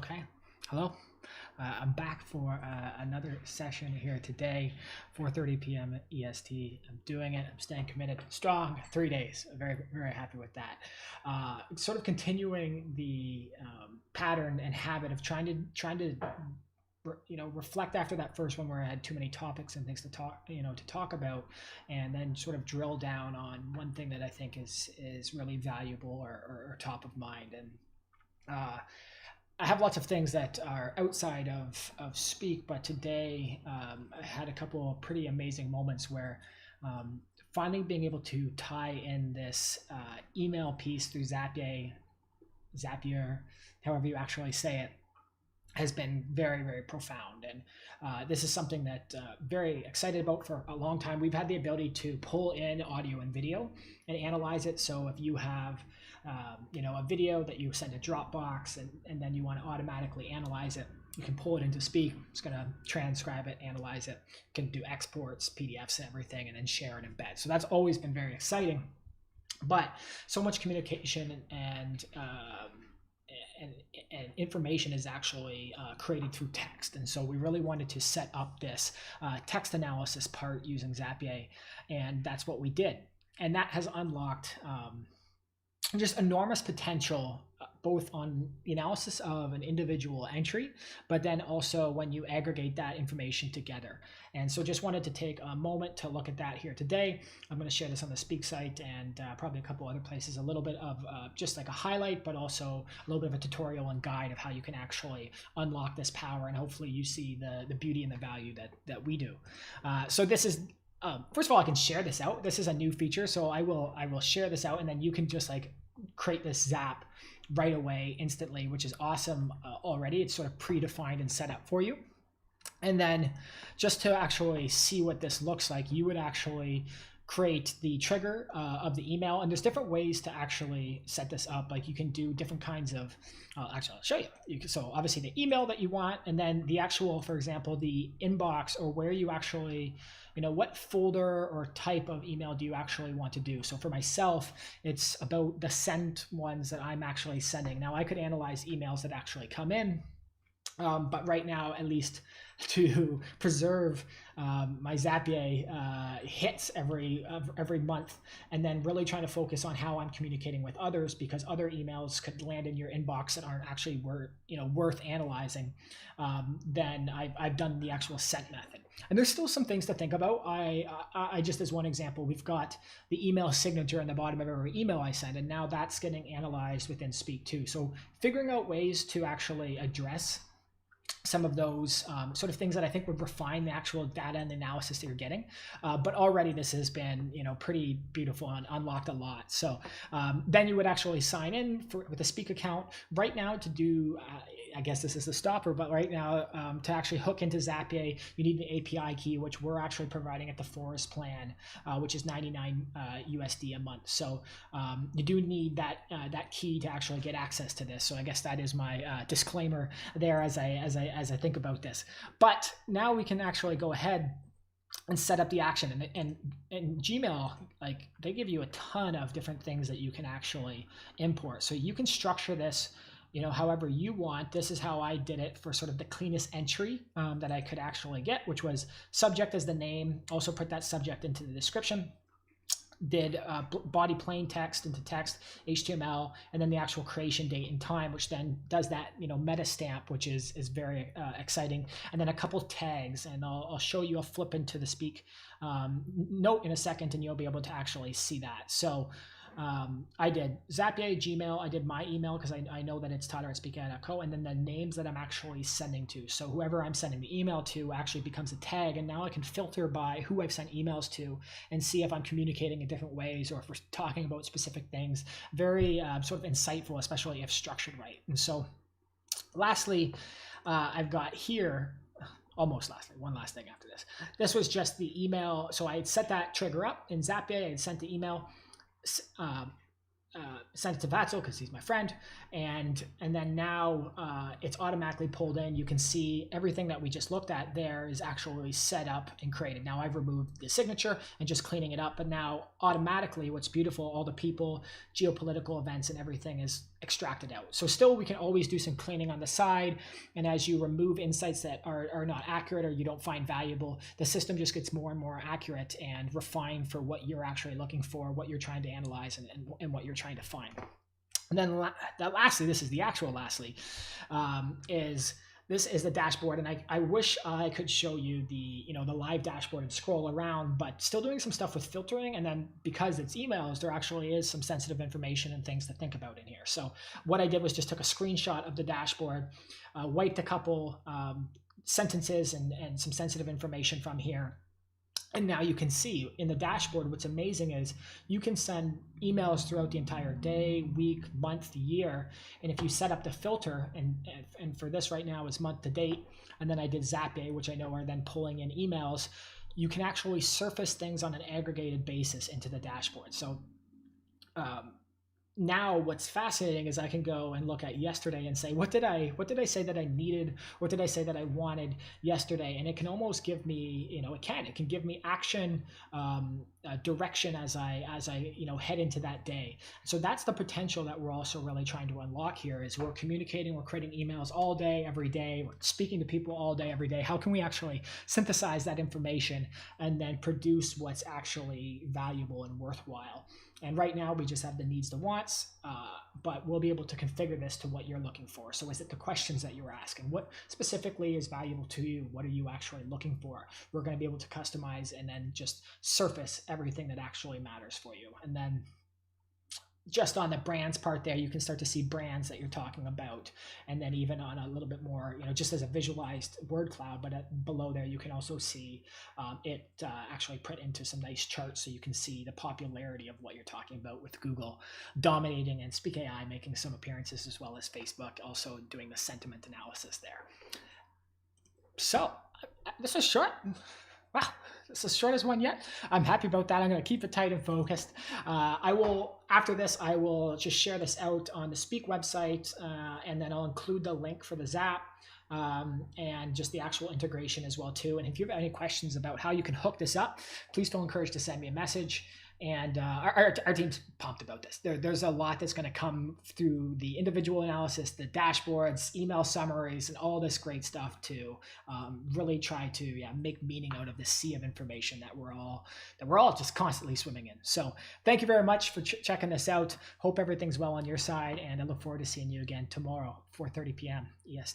Okay. Hello. I'm back for another session here today, 4:30 p.m. EST. I'm doing it. I'm staying committed, strong. 3 days. Very, very happy with that. Sort of continuing the pattern and habit of trying to reflect after that first one where I had too many topics and things to talk about, and then sort of drill down on one thing that I think is really valuable or top of mind. And I have lots of things that are outside of speak, but today I had a couple of pretty amazing moments where finally being able to tie in this email piece through Zapier, however you actually say it, has been very, very profound. And this is something that very excited about for a long time. We've had the ability to pull in audio and video and analyze it. So if you have a video that you send to Dropbox and then you want to automatically analyze it, you can pull it into Speak. It's going to transcribe it, analyze it, can do exports, PDFs, and everything, and then share and embed. So that's always been very exciting. But so much communication and information is actually created through text. And so we really wanted to set up this text analysis part using Zapier, and that's what we did. And that has unlocked just enormous potential, both on the analysis of an individual entry, but then also when you aggregate that information together. And so just wanted to take a moment to look at that here today. I'm going to share this on the Speak site and probably a couple other places, a little bit of just like a highlight, but also a little bit of a tutorial and guide of how you can actually unlock this power. And hopefully you see the beauty and the value that we do. So this is, first of all, I can share this out. This is a new feature. So I will share this out, and then you can just like create this zap right away instantly, which is awesome already. It's sort of predefined and set up for you. And then just to actually see what this looks like, you would actually create the trigger of the email. And there's different ways to actually set this up. Like you can do different kinds of, actually I'll show you. So obviously the email that you want, and then the actual, for example, the inbox, or where you actually, what folder or type of email do you actually want to do? So for myself, it's about the sent ones that I'm actually sending. Now I could analyze emails that actually come in, but right now, at least to preserve my Zapier hits every month, and then really trying to focus on how I'm communicating with others, because other emails could land in your inbox that aren't actually worth analyzing. Then I've done the actual sent method. And there's still some things to think about. I just, as one example, we've got the email signature in the bottom of every email I send, and now that's getting analyzed within Speak too. So figuring out ways to actually address some of those sort of things that I think would refine the actual data and the analysis that you're getting. But already this has been, pretty beautiful and unlocked a lot. So then you would actually sign in with a Speak account right now to do, I guess this is the stopper, but right now to actually hook into Zapier, you need the API key, which we're actually providing at the Forest plan, which is 99 USD a month. So you do need that key to actually get access to this. So I guess that is my disclaimer there as I think about this. But now we can actually go ahead and set up the action. And Gmail, like, they give you a ton of different things that you can actually import. So you can structure this however you want. This is how I did it for sort of the cleanest entry that I could actually get, which was subject as the name. Also put that subject into the description. Did body plain text into text, HTML, and then the actual creation date and time, which then does that meta stamp, which is very exciting, and then a couple tags. And I'll show you. I'll flip into the Speak note in a second, and you'll be able to actually see that. So I did Zapier, Gmail, I did my email because I know that it's tyler@speak.co, and then the names that I'm actually sending to. So whoever I'm sending the email to actually becomes a tag, and now I can filter by who I've sent emails to and see if I'm communicating in different ways or if we're talking about specific things. Very sort of insightful, especially if structured right. And so lastly, I've got here, almost lastly, one last thing after this. This was just the email. So I had set that trigger up in Zapier, I had sent the email. sent it to Vatzel because he's my friend, and then now it's automatically pulled in. You can see everything that we just looked at there is actually set up and created. Now I've removed the signature and just cleaning it up, but now automatically, what's beautiful, all the people, geopolitical events, and everything is extracted out. So still, we can always do some cleaning on the side, and as you remove insights that are not accurate or you don't find valuable, the system just gets more and more accurate and refined for what you're actually looking for, what you're trying to analyze, and what you're trying to find. And then lastly, this is the actual lastly, is this is the dashboard, and I wish I could show you the live dashboard and scroll around, but still doing some stuff with filtering. And then because it's emails, there actually is some sensitive information and things to think about in here. So what I did was just took a screenshot of the dashboard, wiped a couple sentences and some sensitive information from here. And now you can see in the dashboard, what's amazing is you can send emails throughout the entire day, week, month, year. And if you set up the filter, and for this right now is month to date, and then I did Zapier, which I know are then pulling in emails, you can actually surface things on an aggregated basis into the dashboard. So now what's fascinating is I can go and look at yesterday and say, what did I say that I needed? What did I say that I wanted yesterday? And it can almost give me, it can give me action, direction as I head into that day. So that's the potential that we're also really trying to unlock here. Is we're communicating, we're creating emails all day, every day, we're speaking to people all day, every day. How can we actually synthesize that information and then produce what's actually valuable and worthwhile? And right now we just have the needs, the wants, but we'll be able to configure this to what you're looking for. So is it the questions that you're asking? What specifically is valuable to you? What are you actually looking for? We're going to be able to customize and then just surface everything that actually matters for you. And then just on the brands part there, you can start to see brands that you're talking about. And then even on a little bit more, just as a visualized word cloud, but below there, you can also see it actually put into some nice charts so you can see the popularity of what you're talking about, with Google dominating and Speak AI making some appearances, as well as Facebook also doing the sentiment analysis there. So this is short. Wow, it's the shortest one yet. I'm happy about that. I'm going to keep it tight and focused. After this, I will just share this out on the Speak website, and then I'll include the link for the Zap and just the actual integration as well too. And if you have any questions about how you can hook this up, please feel encouraged to send me a message. And our team's pumped about this. There's a lot that's going to come through the individual analysis, the dashboards, email summaries, and all this great stuff to really try to make meaning out of the sea of information that we're all just constantly swimming in. So thank you very much for checking this out. Hope everything's well on your side, and I look forward to seeing you again tomorrow, 4:30 p.m. EST.